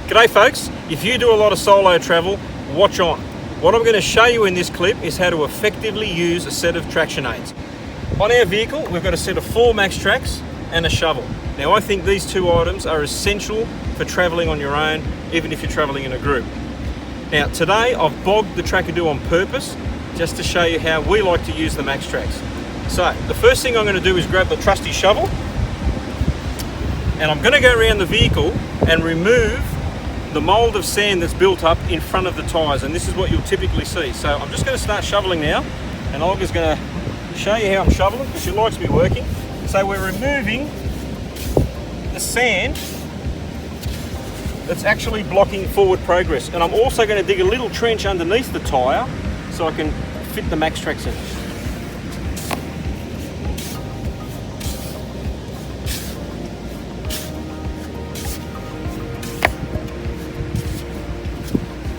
G'day folks, if you do a lot of solo travel, watch on. What I'm going to show you in this clip is how to effectively use a set of traction aids. On our vehicle, we've got a set of 4 Maxtrax and a shovel. Now I think these two items are essential for traveling on your own, even if you're traveling in a group. Now today I've bogged the Trakkadu on purpose, just to show you how we like to use the Maxtrax. So the first thing I'm going to do is grab the trusty shovel, and I'm going to go around the vehicle and remove the mold of sand that's built up in front of the tyres, and this is what you'll typically see. So I'm just going to start shoveling now, and Olga's going to show you how I'm shoveling because she likes me working. So we're removing the sand that's actually blocking forward progress, and I'm also going to dig a little trench underneath the tyre so I can fit the Maxtrax in.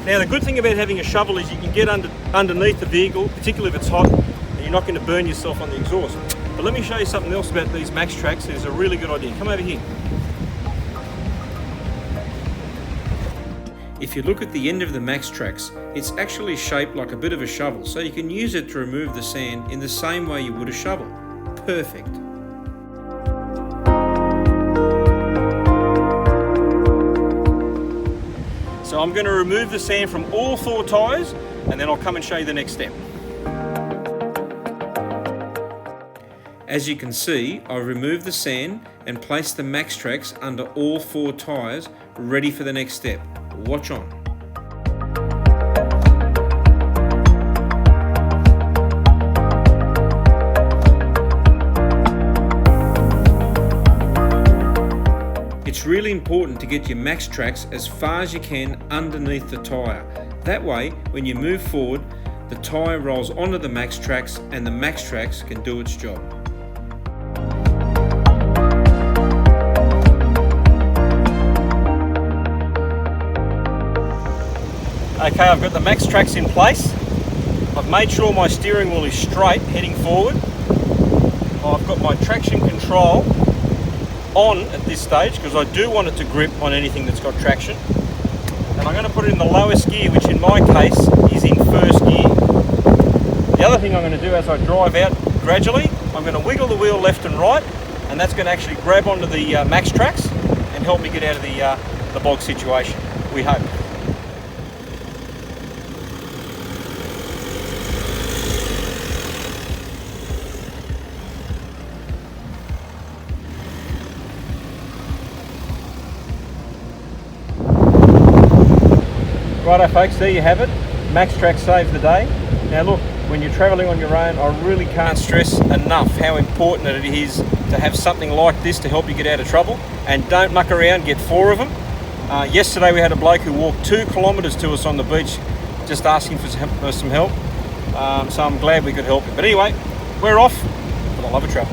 Now the good thing about having a shovel is you can get underneath the vehicle, particularly if it's hot, and you're not going to burn yourself on the exhaust. But let me show you something else about these Maxtrax that is a really good idea. Come over here. If you look at the end of the Maxtrax, it's actually shaped like a bit of a shovel, so you can use it to remove the sand in the same way you would a shovel. Perfect. So I'm going to remove the sand from all 4 tyres, and then I'll come and show you the next step. As you can see, I removed the sand and placed the Maxtrax under all 4 tyres, ready for the next step. Watch on. It's really important to get your Maxtrax as far as you can underneath the tyre. That way, when you move forward, the tyre rolls onto the Maxtrax and the Maxtrax can do its job. Okay, I've got the Maxtrax in place. I've made sure my steering wheel is straight, heading forward. I've got my traction control on at this stage because I do want it to grip on anything that's got traction. And I'm going to put it in the lowest gear, which in my case is in first gear. The other thing I'm going to do as I drive out gradually, I'm going to wiggle the wheel left and right, and that's going to actually grab onto the Maxtrax and help me get out of the bog situation, we hope. Righto folks, there you have it. Maxtrax saves the day. Now look, when you're travelling on your own, I really can't stress enough how important it is to have something like this to help you get out of trouble. And don't muck around, get 4 of them. Yesterday we had a bloke who walked 2 kilometres to us on the beach just asking for some help. So I'm glad we could help him. But anyway, we're off for the love of travel.